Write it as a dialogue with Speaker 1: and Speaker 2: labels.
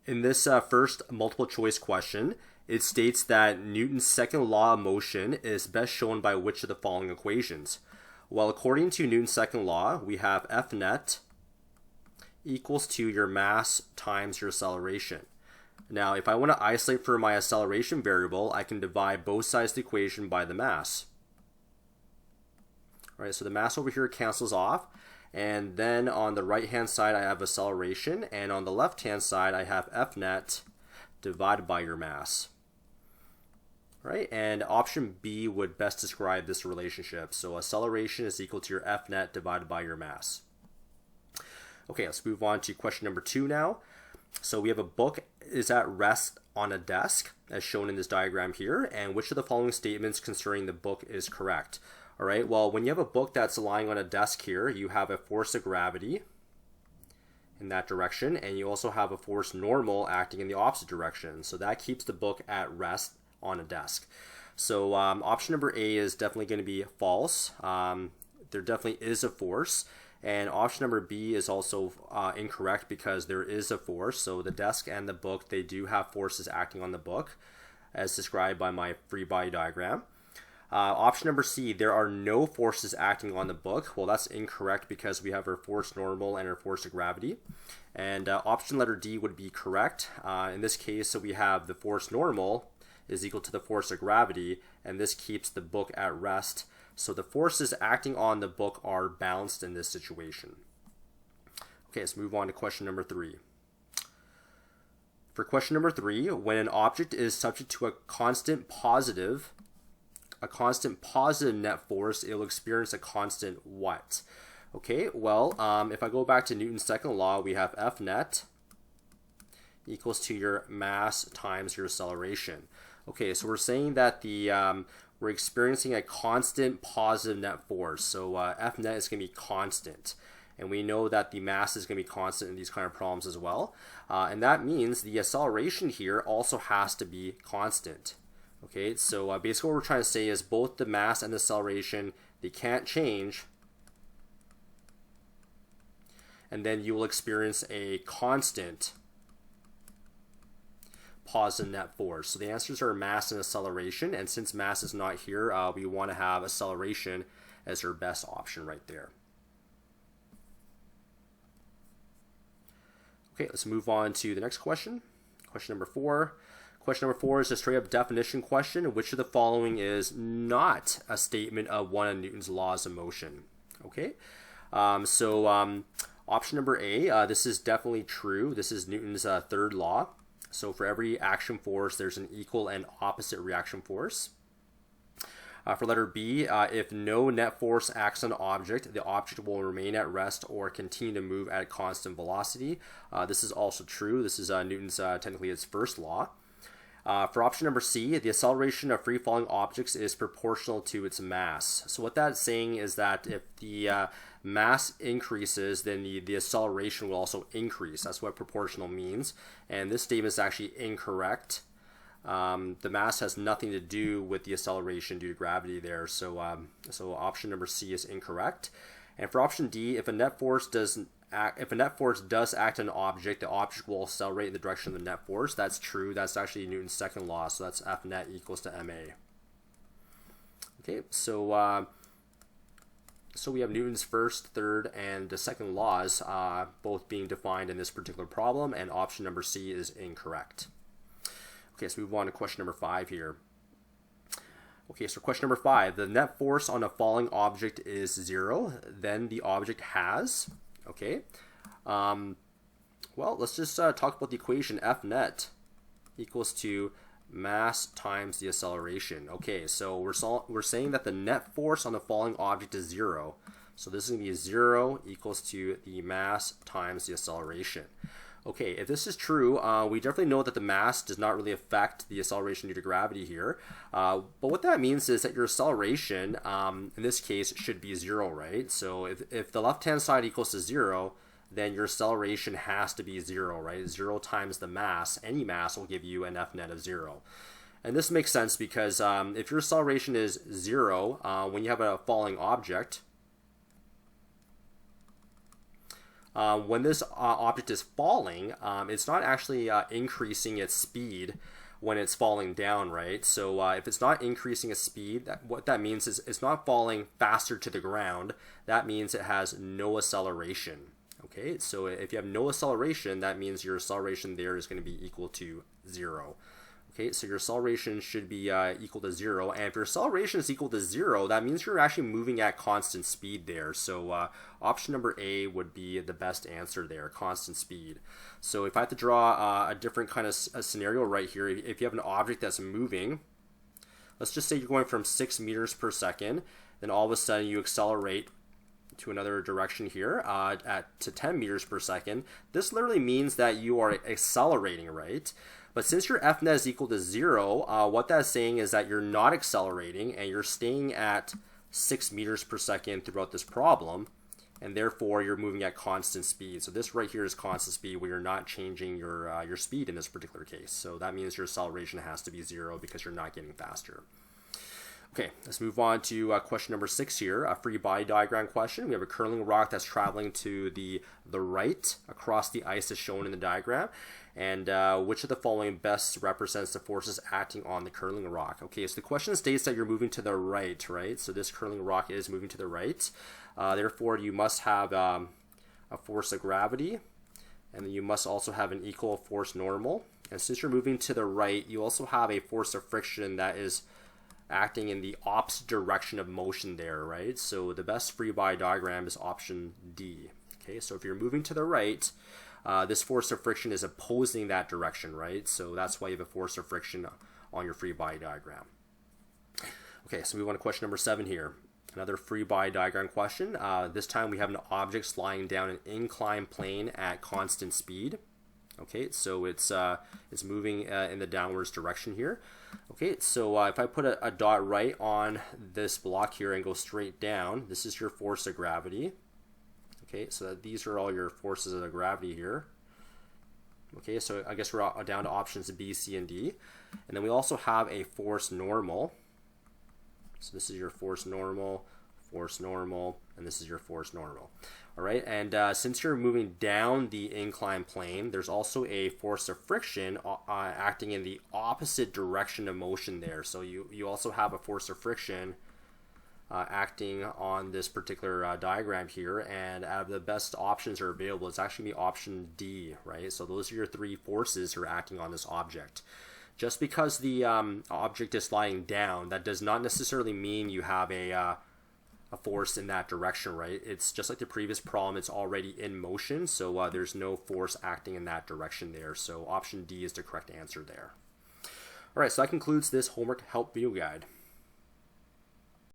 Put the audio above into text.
Speaker 1: In this first multiple choice question, it states that Newton's second law of motion is best shown by which of the following equations? Well, according to Newton's second law, we have F net equals to your mass times your acceleration. Now, if I want to isolate for my acceleration variable, I can divide both sides of the equation by the mass. All right, so the mass over here cancels off, and then on the right-hand side I have acceleration, and on the left-hand side I have F net divided by your mass. All right, and option B would best describe this relationship. So acceleration is equal to your F net divided by your mass. Okay, let's move on to question number 2 now. So we have a book is at rest on a desk, as shown in this diagram here, and which of the following statements concerning the book is correct? All right, well, when you have a book that's lying on a desk here, you have a force of gravity in that direction, and you also have a force normal acting in the opposite direction. So that keeps the book at rest on a desk. So option number A is definitely going to be false. There definitely is a force. And option number B is also incorrect because there is a force. So the desk and the book, they do have forces acting on the book as described by my free body diagram. Option number C, there are no forces acting on the book. Well, that's incorrect because we have our force normal and our force of gravity. And option letter D would be correct. In this case, so we have the force normal is equal to the force of gravity, and this keeps the book at rest. So the forces acting on the book are balanced in this situation. Okay, let's move on to question number 3. For question number 3, when an object is subject to a constant positive net force, it will experience a constant what? Okay, well, if I go back to Newton's second law, we have F net equals to your mass times your acceleration. Okay, so we're saying that we're experiencing a constant positive net force. So F net is going to be constant. And we know that the mass is going to be constant in these kind of problems as well. And that means the acceleration here also has to be constant. Okay, so basically what we're trying to say is both the mass and the acceleration, they can't change. And then you will experience a constant positive net force. So the answers are mass and acceleration, and since mass is not here, we want to have acceleration as our best option right there. Okay, let's move on to the next question. Question number 4. Question number 4 is a straight up definition question. Which of the following is not a statement of one of Newton's laws of motion? Okay, option number A, this is definitely true. This is Newton's third law. So for every action force, there's an equal and opposite reaction force. For letter B, if no net force acts on an object, the object will remain at rest or continue to move at a constant velocity. This is also true. This is Newton's, technically its first law. For option number C, the acceleration of free-falling objects is proportional to its mass. So what that's saying is that if the mass increases, then the acceleration will also increase. That's what proportional means. And this statement is actually incorrect. The mass has nothing to do with the acceleration due to gravity there. So option number C is incorrect. And for option D, if a net force does act on an object, the object will accelerate in the direction of the net force. That's true. That's actually Newton's second law. So that's F net equals to ma. Okay, so we have Newton's first, third, and the second laws both being defined in this particular problem, and option number C is incorrect. Okay, so we move on to question number 5 here. Okay, so question number 5, the net force on a falling object is 0, then the object has, okay, well, let's just talk about the equation F net equals to mass times the acceleration. Okay, so we're saying that the net force on the falling object is 0. So this is going to be 0 equals to the mass times the acceleration. Okay, if this is true, we definitely know that the mass does not really affect the acceleration due to gravity here. But what that means is that your acceleration, in this case, should be 0, right? So if the left-hand side equals to 0, then your acceleration has to be 0, right? 0 times the mass, any mass will give you an F net of 0. And this makes sense because if your acceleration is 0, when you have a falling object, when this object is falling, it's not actually increasing its speed when it's falling down, right? So if it's not increasing its speed, what that means is it's not falling faster to the ground. That means it has no acceleration. Okay, so if you have no acceleration, that means your acceleration there is going to be equal to 0. Okay, so your acceleration should be equal to 0, and if your acceleration is equal to 0, that means you're actually moving at constant speed there. So option number A would be the best answer there, constant speed. So if I have to draw a different kind of a scenario right here, if you have an object that's moving, let's just say you're going from 6 meters per second, then all of a sudden you accelerate to another direction here to 10 meters per second. This literally means that you are accelerating, right? But since your F net is equal to 0, what that's saying is that you're not accelerating and you're staying at 6 meters per second throughout this problem, and therefore you're moving at constant speed. So this right here is constant speed where you're not changing your speed in this particular case. So that means your acceleration has to be 0 because you're not getting faster. Okay, let's move on to question number 6 here, a free body diagram question. We have a curling rock that's traveling to the right across the ice as shown in the diagram. And which of the following best represents the forces acting on the curling rock? Okay, so the question states that you're moving to the right, right? So this curling rock is moving to the right. Therefore, you must have a force of gravity, and then you must also have an equal force normal. And since you're moving to the right, you also have a force of friction that is acting in the opposite direction of motion there, right? So the best free body diagram is option D. Okay, so if you're moving to the right, this force of friction is opposing that direction, right? So that's why you have a force of friction on your free body diagram. Okay, so we move on to question number 7 here. Another free body diagram question. This time we have an object sliding down an inclined plane at constant speed. Okay, so it's moving in the downwards direction here. Okay, so if I put a dot right on this block here and go straight down, this is your force of gravity. Okay, so these are all your forces of gravity here. Okay, so I guess we're down to options B, C, and D. And then we also have a force normal. So this is your force normal, and this is your force normal. All right, and since you're moving down the inclined plane, there's also a force of friction acting in the opposite direction of motion there. So you also have a force of friction acting on this particular diagram here, and out of the best options are available, it's actually option D, right? So those are your 3 forces that are acting on this object. Just because the object is sliding down, that does not necessarily mean you have a force in that direction, right? It's just like the previous problem, it's already in motion, so there's no force acting in that direction there. So option D is the correct answer there. All right, so that concludes this homework help video guide.